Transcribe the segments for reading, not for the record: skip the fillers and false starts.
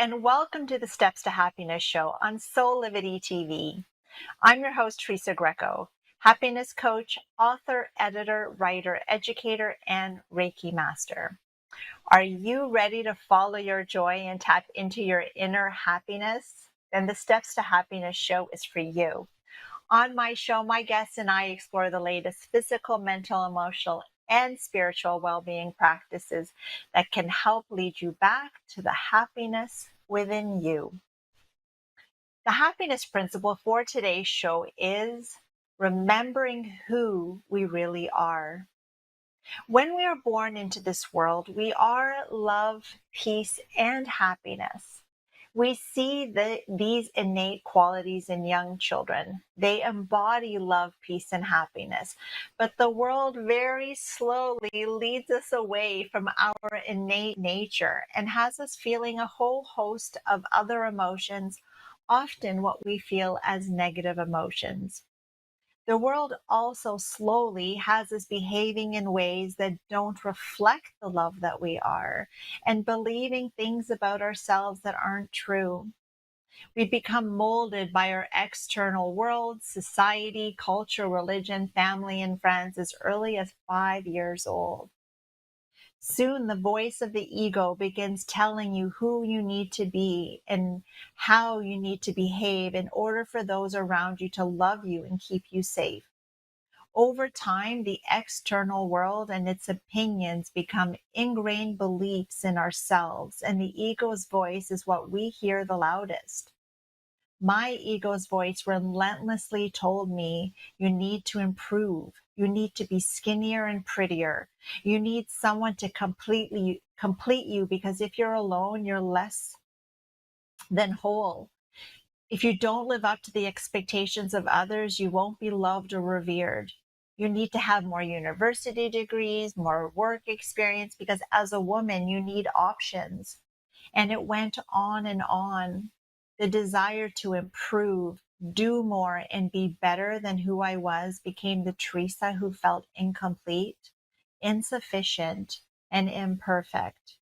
and welcome to the Steps to Happiness show on Soulivity TV. I'm your host, Teresa Greco, happiness coach, author, editor, writer, educator, and Reiki master. Are you ready to follow your joy and tap into your inner happiness? Then the Steps to Happiness show is for you. On my show, my guests and I explore the latest physical, mental, emotional, and spiritual well-being practices that can help lead you back to the happiness within you. The happiness principle for today's show is remembering who we really are. When we are born into this world, we are love, peace, and happiness. We see these innate qualities in young children. They embody love, peace, and happiness. But the world very slowly leads us away from our innate nature and has us feeling a whole host of other emotions, often what we feel as negative emotions. The world also slowly has us behaving in ways that don't reflect the love that we are and believing things about ourselves that aren't true. We become molded by our external world, society, culture, religion, family, and friends as early as 5 years old. Soon the voice of the ego begins telling you who you need to be and how you need to behave in order for those around you to love you and keep you safe. Over time, the external world and its opinions become ingrained beliefs in ourselves, and the ego's voice is what we hear the loudest. My ego's voice relentlessly told me, you need to improve. You need to be skinnier and prettier. You need someone to complete you because if you're alone, you're less than whole. If you don't live up to the expectations of others, you won't be loved or revered. You need to have more university degrees, more work experience, because as a woman, you need options. And it went on and on. The desire to improve, do more, and be better than who I was became the Teresa who felt incomplete, insufficient, and imperfect.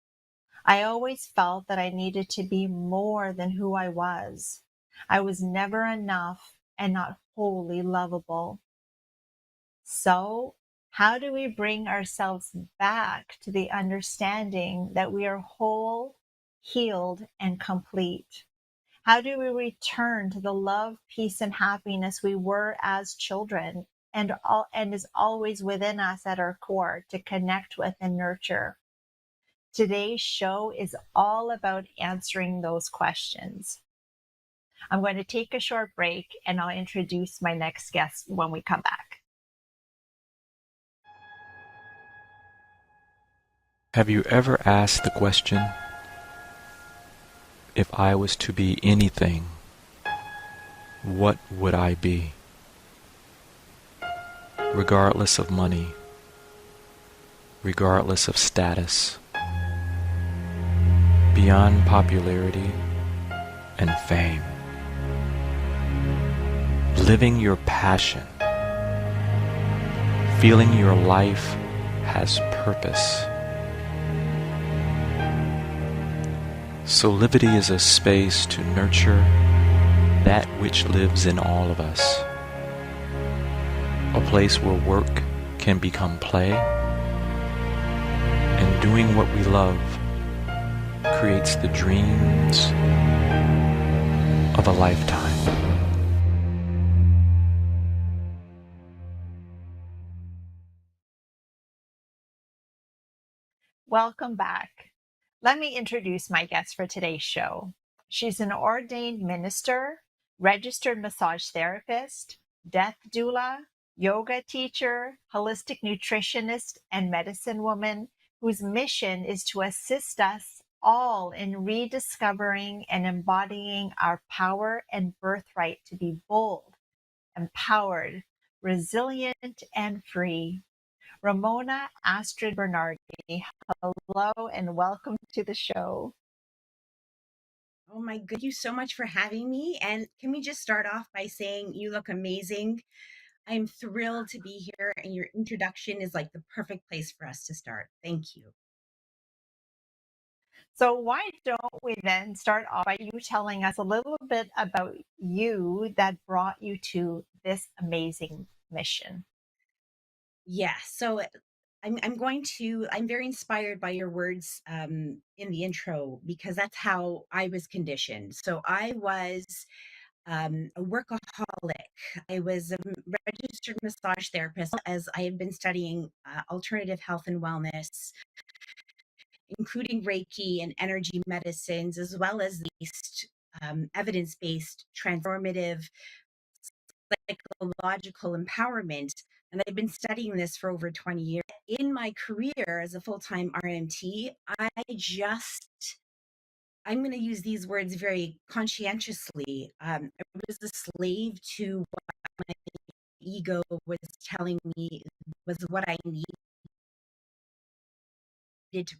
I always felt that I needed to be more than who I was. I was never enough and not wholly lovable. So, how do we bring ourselves back to the understanding that we are whole, healed, and complete? How do we return to the love, peace, and happiness we were as children and is always within us at our core to connect with and nurture? Today's show is all about answering those questions. I'm going to take a short break and I'll introduce my next guest when we come back. Have you ever asked the question, if I was to be anything, what would I be? Regardless of money, regardless of status, beyond popularity and fame. Living your passion, feeling your life has purpose. Soulivity is a space to nurture that which lives in all of us. A place where work can become play, and doing what we love creates the dreams of a lifetime. Welcome back. Let me introduce my guest for today's show. She's an ordained minister, registered massage therapist, death doula, yoga teacher, holistic nutritionist, and medicine woman whose mission is to assist us all in rediscovering and embodying our power and birthright to be bold, empowered, resilient, and free. Ramona, Astrid, Bernardi, hello and welcome to the show. Oh my good, thank you so much for having me. And can we just start off by saying you look amazing? I'm thrilled to be here, and your introduction is like the perfect place for us to start. Thank you. So, why don't we then start off by you telling us a little bit about you that brought you to this amazing mission? Yeah. So I'm very inspired by your words in the intro because that's how I was conditioned. So I was a workaholic. I was a registered massage therapist as I had been studying alternative health and wellness, including Reiki and energy medicines, as well as these evidence based transformative psychological empowerment. And I've been studying this for over 20 years. In my career as a full time R.M.T, I'm going to use these words very conscientiously. I was a slave to what my ego was telling me was what I needed to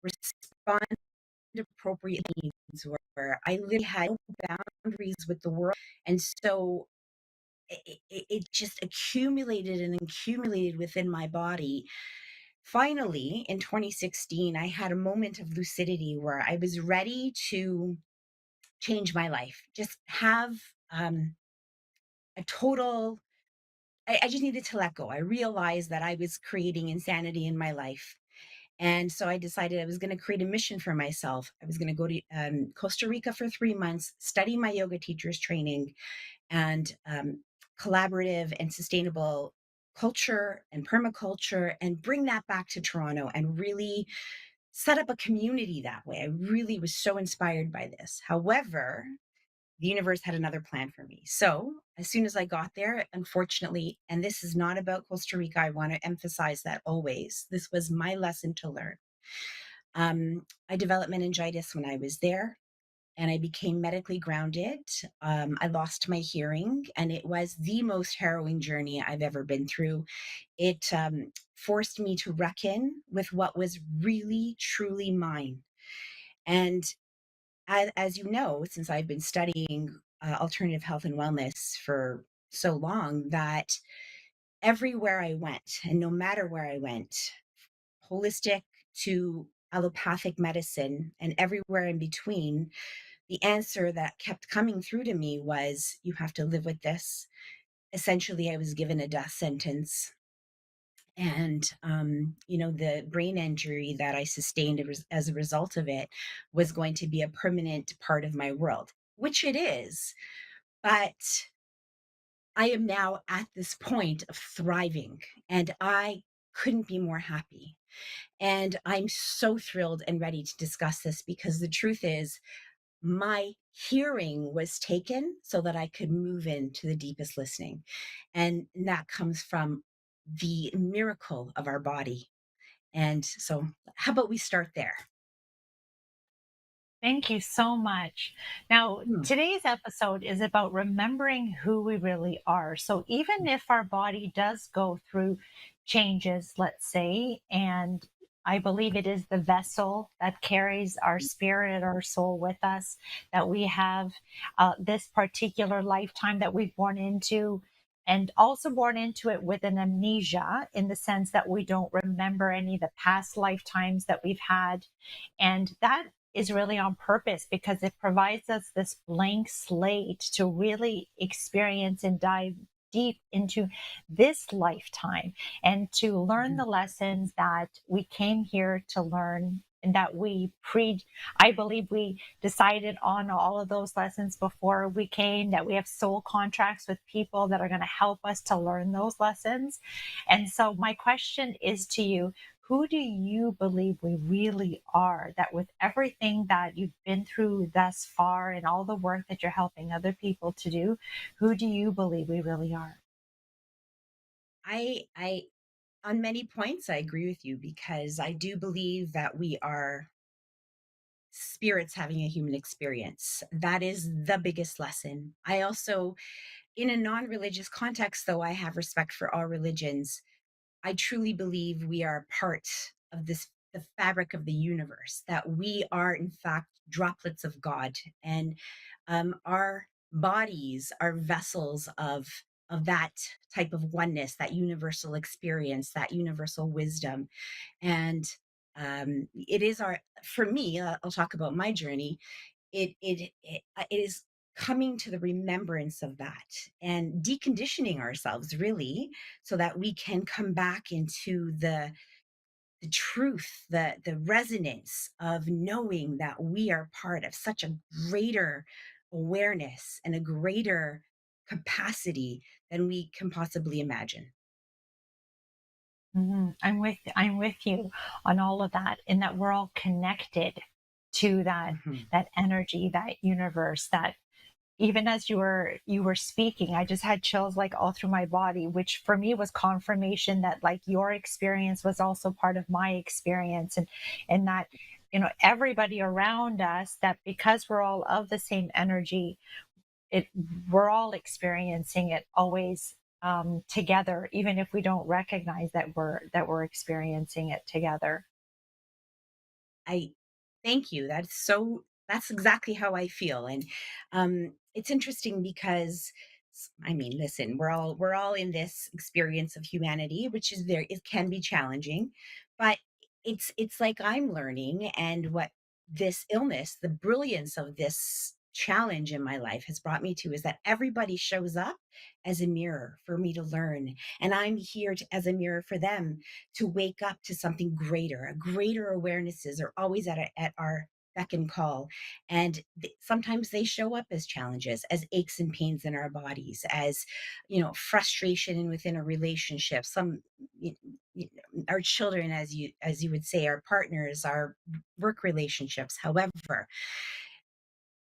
respond appropriately needs were. I literally had no boundaries with the world. And so it just accumulated and accumulated within my body. Finally, in 2016, I had a moment of lucidity where I was ready to change my life, just have a total, I just needed to let go. I realized that I was creating insanity in my life. And so I decided I was going to create a mission for myself. I was going to go to Costa Rica for 3 months, study my yoga teacher's training and collaborative and sustainable culture and permaculture, and bring that back to Toronto and really set up a community that way. I really was so inspired by this. However, the universe had another plan for me. So as soon as I got there, unfortunately, and this is not about Costa Rica, I want to emphasize that always, this was my lesson to learn. I developed meningitis when I was there and I became medically grounded. I lost my hearing, and it was the most harrowing journey I've ever been through. It forced me to reckon with what was really, truly mine. And as you know, since I've been studying alternative health and wellness for so long, that everywhere I went, and no matter where I went, holistic to allopathic medicine and everywhere in between, the answer that kept coming through to me was, you have to live with this. Essentially, I was given a death sentence. And, the brain injury that I sustained as a result of it was going to be a permanent part of my world, which it is. But I am now at this point of thriving, and I couldn't be more happy. And I'm so thrilled and ready to discuss this because the truth is, my hearing was taken so that I could move into the deepest listening. And that comes from the miracle of our body. And so, how about we start there? Thank you so much. Now, Hmm. today's episode is about remembering who we really are. So, even if our body does go through changes, let's say, and I believe it is the vessel that carries our spirit, our soul with us, that we have this particular lifetime that we've born into, and also born into it with an amnesia in the sense that we don't remember any of the past lifetimes that we've had. And that is really on purpose because it provides us this blank slate to really experience and dive deep into this lifetime and to learn Mhm. the lessons that we came here to learn, and that I believe we decided on all of those lessons before we came, that we have soul contracts with people that are going to help us to learn those lessons. And so my question is to you, who do you believe we really are? That with everything that you've been through thus far and all the work that you're helping other people to do, who do you believe we really are? I, on many points, I agree with you because I do believe that we are spirits having a human experience. That is the biggest lesson. I also, in a non religious context, though I have respect for all religions, I truly believe we are part of the fabric of the universe, that we are, in fact, droplets of God. And our bodies are vessels of of that type of oneness, that universal experience, that universal wisdom. And it is for me, I'll talk about my journey. It is coming to the remembrance of that and deconditioning ourselves, really, so that we can come back into the truth, the resonance of knowing that we are part of such a greater awareness and a greater capacity than we can possibly imagine. I'm with you on all of that, in that we're all connected to Mhm. that energy, that universe. That even as you were speaking, I just had chills like all through my body, which for me was confirmation that like your experience was also part of my experience, and that everybody around us, that because we're all of the same energy, it we're all experiencing it always together, even if we don't recognize that we're experiencing it together. I thank you. That's exactly how I feel. And it's interesting because I mean, listen, we're all in this experience of humanity, which is very, it can be challenging, but it's like I'm learning. And what this illness, the brilliance of this challenge in my life has brought me to, is that everybody shows up as a mirror for me to learn, and I'm here as a mirror for them to wake up to something greater. A greater awarenesses are always at our beck and call. And sometimes they show up as challenges, as aches and pains in our bodies, as, frustration within a relationship. You, our children, as you would say, our partners, our work relationships. However,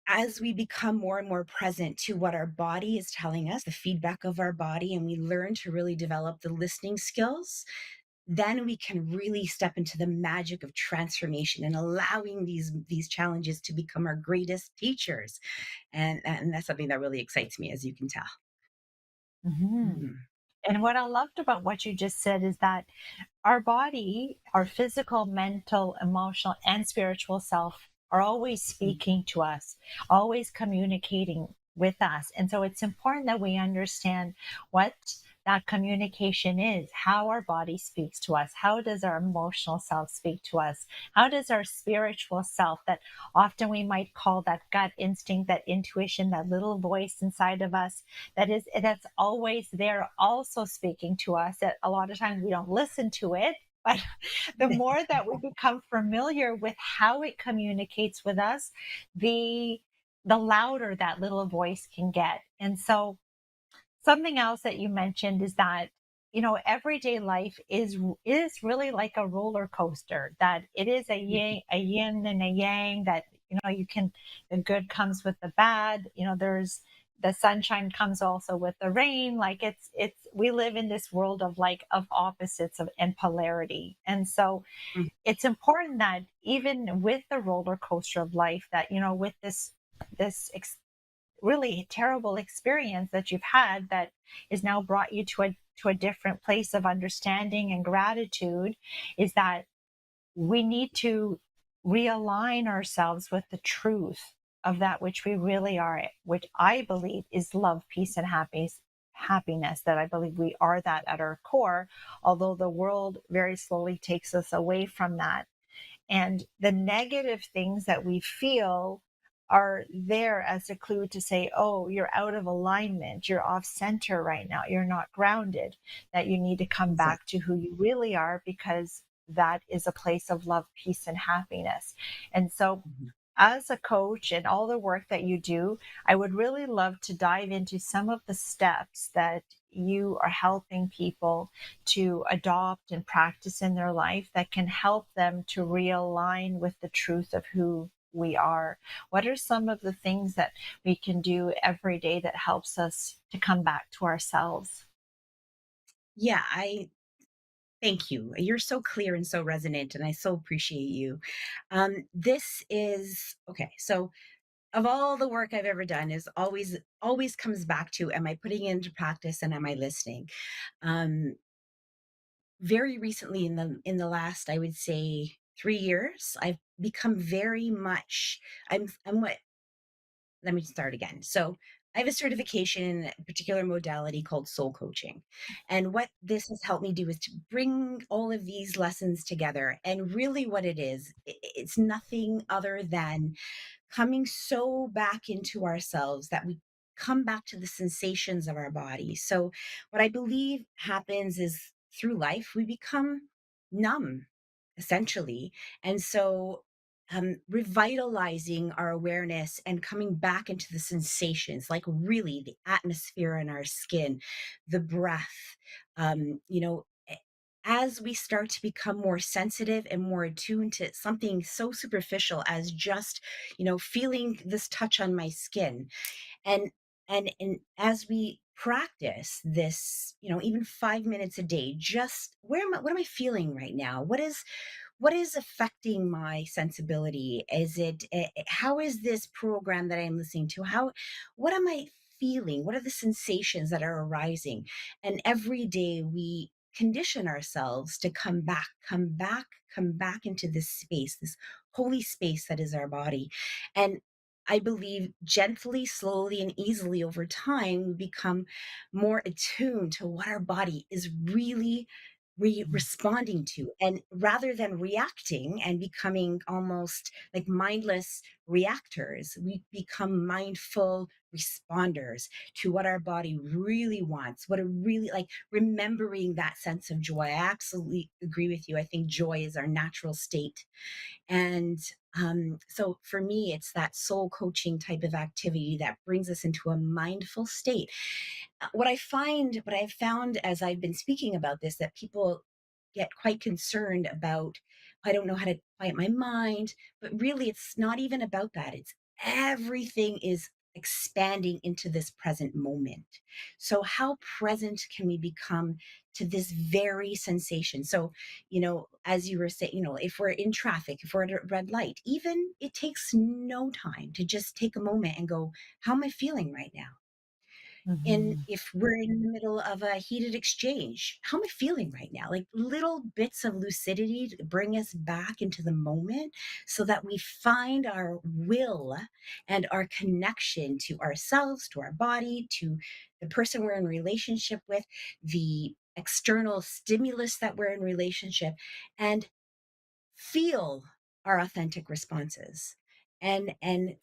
as we become more and more present to what our body is telling us, the feedback of our body, and we learn to really develop the listening skills, then we can really step into the magic of transformation and allowing these challenges to become our greatest teachers. And that's something that really excites me, as you can tell. Mhm. Mhm. And what I loved about what you just said is that our body, our physical, mental, emotional, and spiritual self are always Mhm. speaking to us, always communicating with us. And so it's important that we understand what that communication is, how our body speaks to us, how does our emotional self speak to us, how does our spiritual self, that often we might call that gut instinct, that intuition, that little voice inside of us, that's always there, also speaking to us, that a lot of times we don't listen to it, but the more that we become familiar with how it communicates with us, the the louder that little voice can get. And so something else that you mentioned is that everyday life is really like a roller coaster, that it is a yin and a yang, that you can, the good comes with the bad, there's the sunshine comes also with the rain. Like it's we live in this world of like of opposites of and polarity. And so it's important that even with the roller coaster of life, that with this really terrible experience that you've had, that is now brought you to a different place of understanding and gratitude, is that we need to realign ourselves with the truth of that which we really are, which I believe is love, peace, and happiness. That I believe we are that at our core, although the world very slowly takes us away from that. And the negative things that we feel are there as a clue to say, oh, you're out of alignment, you're off center right now, you're not grounded, that you need to come back Exactly. to who you really are, because that is a place of love, peace, and happiness. And so, Mhm. as a coach and all the work that you do, I would really love to dive into some of the steps that you are helping people to adopt and practice in their life, that can help them to realign with the truth of who we are. What are some of the things that we can do every day that helps us to come back to ourselves? Yeah, I thank you. You're so clear and so resonant, and I so appreciate you. This is okay. So, of all the work I've ever done, is always comes back to, am I putting it into practice and am I listening? Um, Very recently, in the last, I would say, 3 years, I've become very much. I'm what. Let me start again. So I have a certification in a particular modality called soul coaching. And what this has helped me do is to bring all of these lessons together. And really, what it is, it's nothing other than coming so back into ourselves that we come back to the sensations of our body. So, what I believe happens is through life, we become numb, essentially. And so, revitalizing our awareness and coming back into the sensations, like really the atmosphere in our skin, the breath, you know, as we start to become more sensitive and more attuned to something so superficial as just, feeling this touch on my skin. And and and as we practice this, even 5 minutes a day, just what am I feeling right now? What is affecting my sensibility? Is it how is this program that I'm listening to, what am I feeling? What are the sensations that are arising? And every day we condition ourselves to come back into this space, this holy space that is our body. And I believe gently, slowly, and easily over time, we become more attuned to what our body is really responding to. And rather than reacting and becoming almost like mindless reactors, we become mindful responders to what our body really wants, what it really like, remembering that sense of joy. I absolutely agree with you. I think joy is our natural state. And so for me, it's that soul coaching type of activity that brings us into a mindful state. What I've found as I've been speaking about this, that people get quite concerned about, I don't know how to quiet my mind, but really it's not even about that. It's everything is expanding into this present moment. So how present can we become to this very sensation? So, as you were saying, if we're in traffic, if we're at a red light, even it takes no time to just take a moment and go, how am I feeling right now? And Mhm. if we're in the middle of a heated exchange, how am I feeling right now? Like little bits of lucidity to bring us back into the moment so that we find our will and our connection to ourselves, to our body, to the person we're in relationship with, the external stimulus that we're in relationship, and feel our authentic responses. And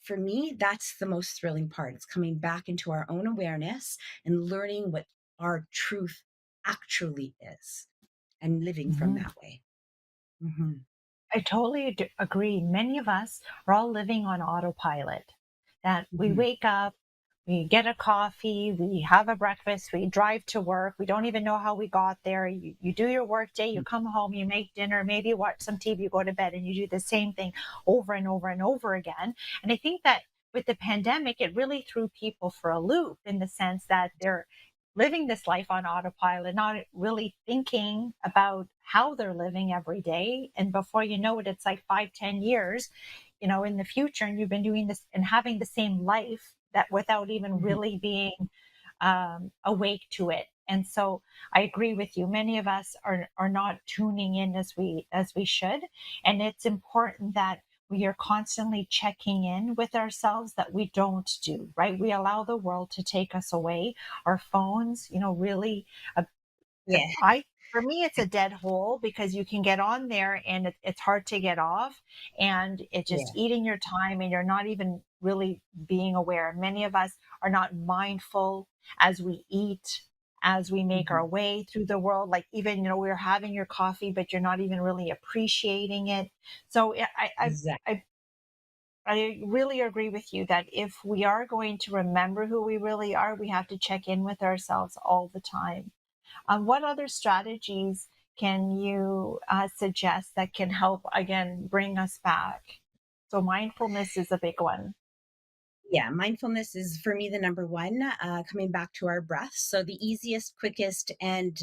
for me, that's the most thrilling part. It's coming back into our own awareness and learning what our truth actually is and living from Mhm. that way. Hmm. I totally agree. Many of us are all living on autopilot. That we Hmm. wake up, we get a coffee, we have a breakfast, we drive to work. We don't even know how we got there. You do your work day, you come home, you make dinner, maybe you watch some TV, you go to bed, and you do the same thing over and over and over again. And I think that with the pandemic, it really threw people for a loop in the sense that they're living this life on autopilot, not really thinking about how they're living every day. And before you know it, it's like 5, 10 years, in the future, and you've been doing this and having the same life that without even Hmm. really being awake to it. And so I agree with you. Many of us are not tuning in as we should, and it's important that we are constantly checking in with ourselves, that we don't do, right? We allow the world to take us away. Our phones, really, uh, Yeah. I for me, it's a dead hole because you can get on there and it's hard to get off, and it's just Yeah. eating your time, and you're not even really being aware. Many of us are not mindful as we eat, as we make Hmm. our way through the world. Like, even, we're having your coffee, but you're not even really appreciating it. So Exactly. I really agree with you that if we are going to remember who we really are, we have to check in with ourselves all the time. What other strategies can you suggest that can help, again, bring us back? So, mindfulness is a big one. Yeah, mindfulness is for me the number one, coming back to our breath. So the easiest, quickest, and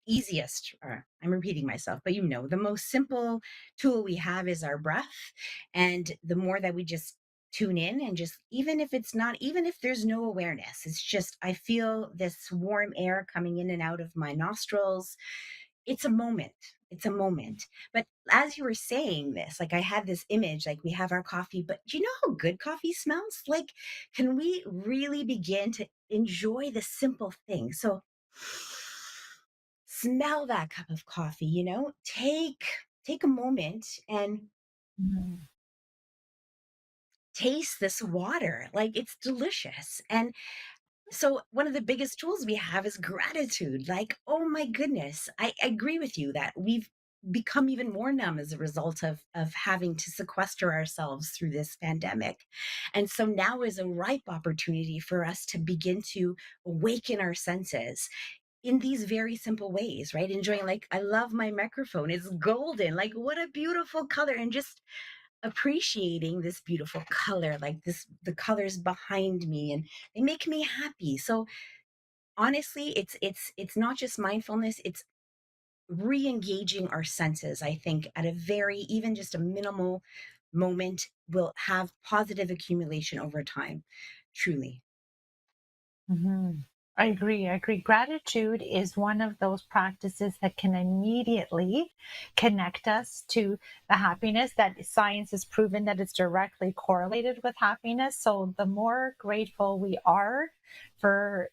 easiest, I'm repeating myself, but the most simple tool we have is our breath. And the more that we just tune in and just, even if there's no awareness, it's just, I feel this warm air coming in and out of my nostrils. It's a moment. It's a moment. But as you were saying this, like I had this image, like we have our coffee, but do you know how good coffee smells? Like, can we really begin to enjoy the simple things? So smell that cup of coffee, take a moment and Mhm. taste this water. Like it's delicious. And so one of the biggest tools we have is gratitude. Like, oh my goodness, I agree with you that we've become even more numb as a result of having to sequester ourselves through this pandemic. And so now is a ripe opportunity for us to begin to awaken our senses in these very simple ways, right? Enjoying, like, I love my microphone. It's golden. Like, what a beautiful color. And just appreciating this beautiful color, like the colors behind me, and they make me happy. So honestly, it's not just mindfulness, it's re-engaging our senses. I think at a very, even just a minimal moment, will have positive accumulation over time, truly. Mhm. I agree. I agree. Gratitude is one of those practices that can immediately connect us to the happiness that science has proven that it's directly correlated with happiness. So the more grateful we are for,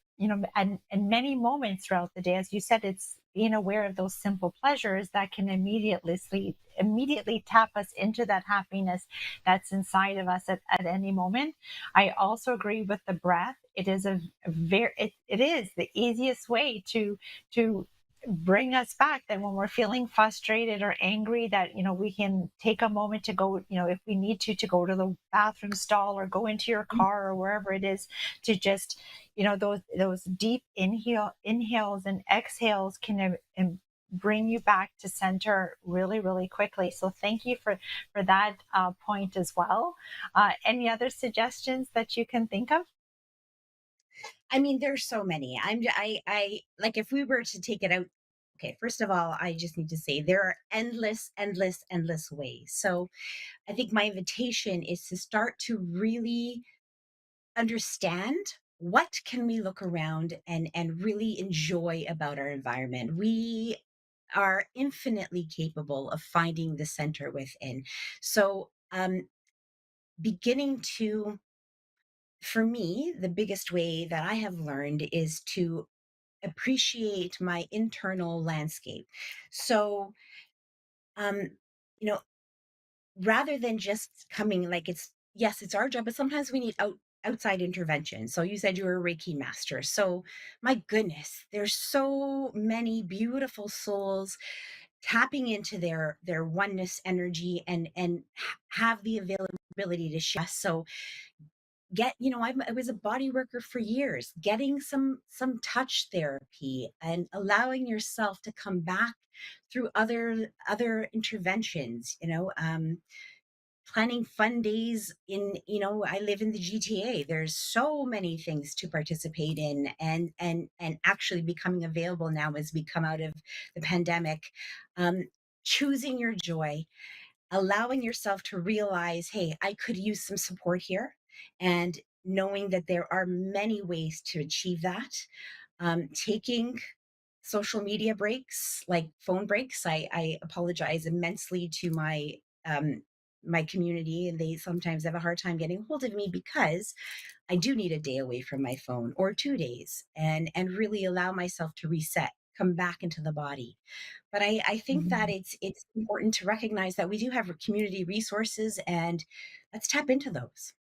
and many moments throughout the day, as you said, it's being aware of those simple pleasures that can immediately tap us into that happiness that's inside of us at any moment. I also agree with the breath. It is it is the easiest way to bring us back, that when we're feeling frustrated or angry, that we can take a moment to go, if we need to go to the bathroom stall or go into your car or wherever it is, to just those deep inhales and exhales can bring you back to center really, really quickly. So thank you for that point as well. Any other suggestions that you can think of? I mean, there's so many. I like, if we were to take it out, okay, first of all, I just need to say there are endless ways. So I think my invitation is to start to really understand what can we look around and really enjoy about our environment. We are infinitely capable of finding the center within. So beginning to, for me, the biggest way that I have learned is to appreciate my internal landscape. So um you know rather than just coming, like, it's, yes, it's our job, but sometimes we need outside intervention. So you said you were a Reiki master. So my goodness, there's so many beautiful souls tapping into their oneness energy and have the availability to share. So I was a body worker for years, getting some touch therapy and allowing yourself to come back through other interventions, planning fun days in, I live in the GTA. There's so many things to participate in, and actually becoming available now as we come out of the pandemic. um Choosing your joy, allowing yourself to realize, hey, I could use some support here, and knowing that there are many ways to achieve that. Taking social media breaks, like phone breaks. I apologize immensely to my community, and they sometimes have a hard time getting hold of me because I do need a day away from my phone, or 2 days, and really allow myself to reset, come back into the body. But I think that Mhm. it's important to recognize that we do have community resources, and let's tap into those.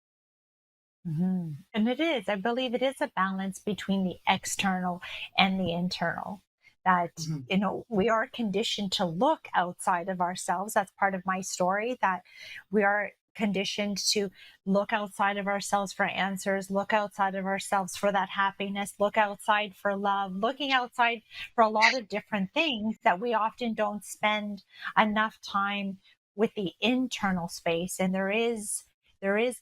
And it is, I believe it is a balance between the external and the internal. That, Mhm. we are conditioned to look outside of ourselves. That's part of my story, that we are conditioned to look outside of ourselves for answers, look outside of ourselves for that happiness, look outside for love, looking outside for a lot of different things, that we often don't spend enough time with the internal space. And there is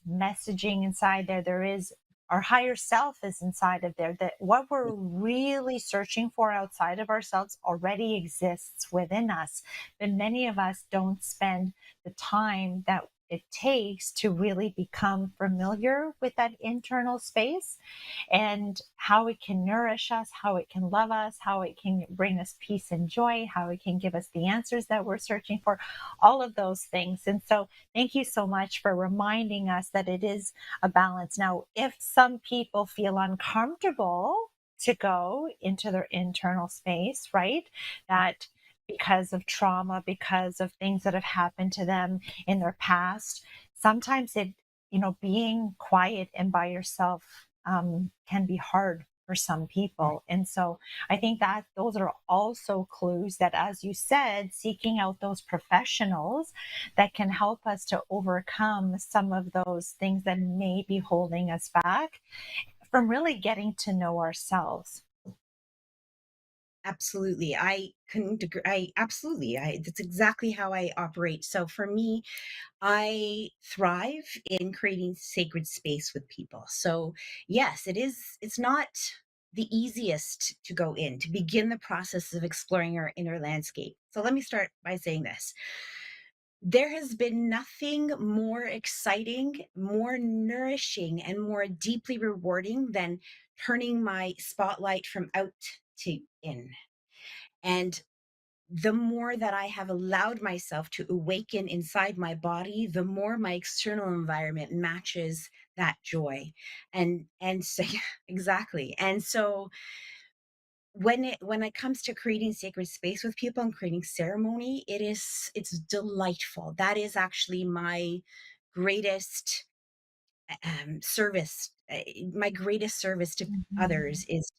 messaging inside there. There is our higher self is inside of there. That what we're really searching for outside of ourselves already exists within us. But many of us don't spend the time that it takes to really become familiar with that internal space and how it can nourish us, how it can love us, how it can bring us peace and joy, how it can give us the answers that we're searching for, all of those things. And so thank you so much for reminding us that it is a balance. Now, if some people feel uncomfortable to go into their internal space, right? That because of trauma, because of things that have happened to them in their past, sometimes it, being quiet and by yourself can be hard for some people. And so I think that those are also clues that, as you said, seeking out those professionals that can help us to overcome some of those things that may be holding us back from really getting to know ourselves. Absolutely. I couldn't agree. That's exactly how I operate. So for me, I thrive in creating sacred space with people. So yes, it's not the easiest to go in, to begin the process of exploring our inner landscape. So let me start by saying this. There has been nothing more exciting, more nourishing, and more deeply rewarding than turning my spotlight from out to in. And the more that I have allowed myself to awaken inside my body, the more my external environment matches that joy. And so exactly. And so when it comes to creating sacred space with people and creating ceremony, it's delightful. That is actually my greatest service. My greatest service to Mhm. others is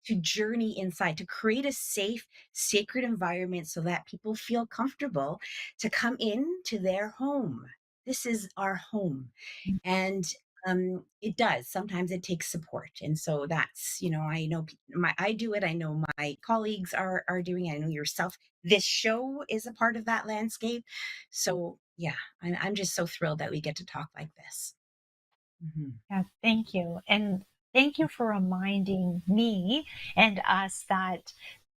to journey inside, to create a safe, sacred environment so that people feel comfortable to come into their home. This is our home. And it does. Sometimes it takes support. And so that's, I know I do it. I know my colleagues are doing it. I know yourself. This show is a part of that landscape. So yeah, I'm just so thrilled that we get to talk like this. Mhm. Yeah, thank you. And thank you for reminding me and us that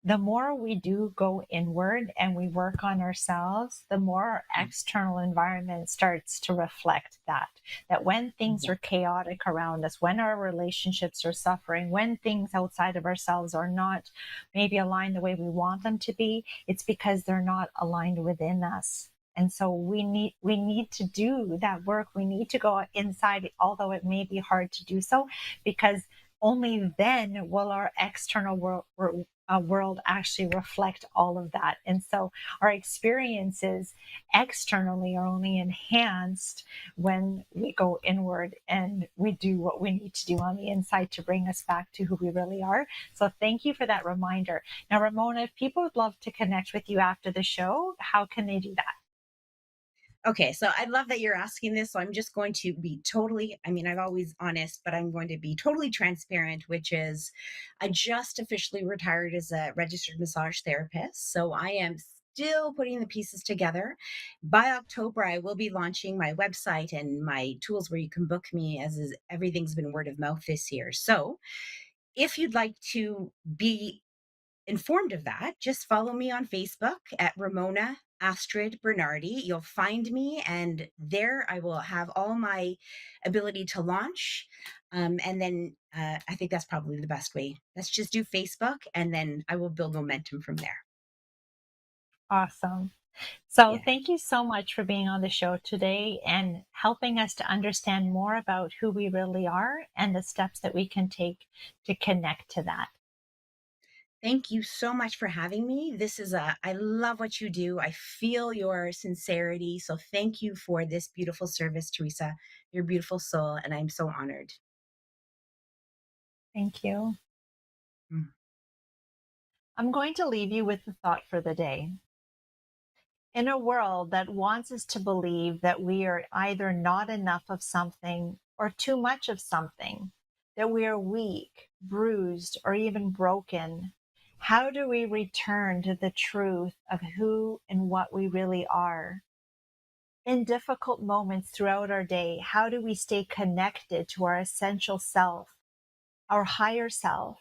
the more we do go inward and we work on ourselves, the more our external environment starts to reflect that. That when things Yeah. are chaotic around us, when our relationships are suffering, when things outside of ourselves are not maybe aligned the way we want them to be, it's because they're not aligned within us. And so we need to do that work. We need to go inside, although it may be hard to do so, because only then will our external world actually reflect all of that. And so our experiences externally are only enhanced when we go inward and we do what we need to do on the inside to bring us back to who we really are. So thank you for that reminder. Now, Ramona, if people would love to connect with you after the show, how can they do that? Okay, so I love that you're asking this. So I'm just going to be totally, I'm always honest, but I'm going to be totally transparent, which is I just officially retired as a registered massage therapist. So I am still putting the pieces together. By October, I will be launching my website and my tools where you can book me, everything's been word of mouth this year. So if you'd like to be informed of that, just follow me on Facebook at Ramona Astrid Bernardi. You'll find me, and there I will have all my ability to launch. And then I think that's probably the best way. Let's just do Facebook, and then I will build momentum from there. Awesome. So Yeah. thank you so much for being on the show today and helping us to understand more about who we really are and the steps that we can take to connect to that. Thank you so much for having me. I love what you do. I feel your sincerity. So thank you for this beautiful service, Teresa. Your beautiful soul. And I'm so honored. Thank you. Mm. I'm going to leave you with the thought for the day. In a world that wants us to believe that we are either not enough of something or too much of something, that we are weak, bruised, or even broken, how do we return to the truth of who and what we really are? In difficult moments throughout our day, how do we stay connected to our essential self, our higher self?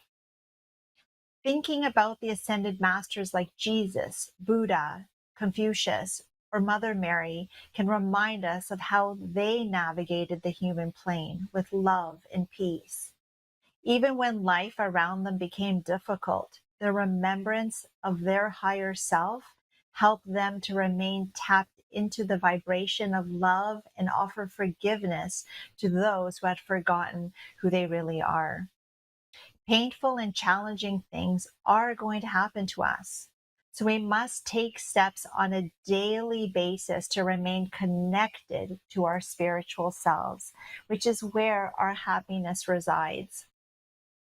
Thinking about the ascended masters like Jesus, Buddha, Confucius, or Mother Mary can remind us of how they navigated the human plane with love and peace. Even when life around them became difficult, the remembrance of their higher self helped them to remain tapped into the vibration of love and offer forgiveness to those who had forgotten who they really are. Painful and challenging things are going to happen to us. So we must take steps on a daily basis to remain connected to our spiritual selves, which is where our happiness resides.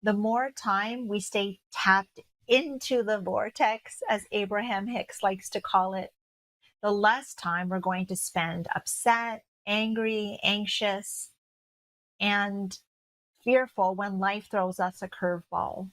The more time we stay tapped into the vortex, as Abraham Hicks likes to call it, the less time we're going to spend upset, angry, anxious, and fearful when life throws us a curveball.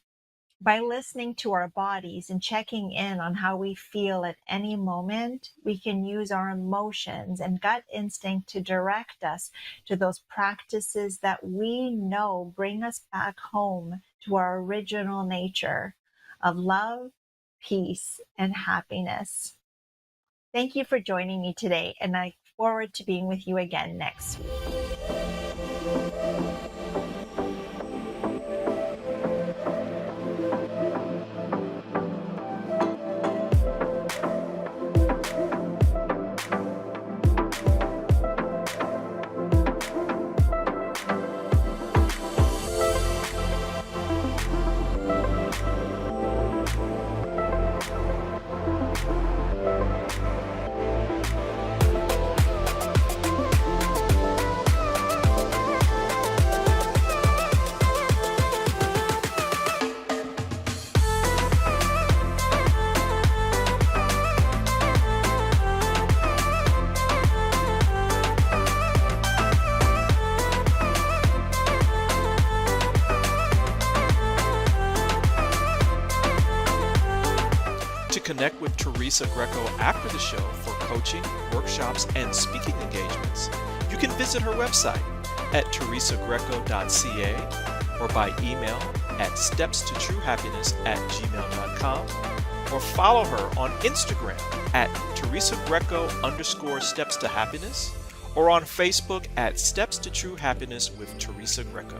By listening to our bodies and checking in on how we feel at any moment, we can use our emotions and gut instinct to direct us to those practices that we know bring us back home to our original nature of love, peace, and happiness. Thank you for joining me today, and I look forward to being with you again next week. Connect with Teresa Greco after the show for coaching, workshops, and speaking engagements. You can visit her website at teresagreco.ca or by email at stepstotruehappiness@gmail.com or follow her on Instagram at TeresaGreco_Steps to Happiness or on Facebook at Steps to True Happiness with Teresa Greco.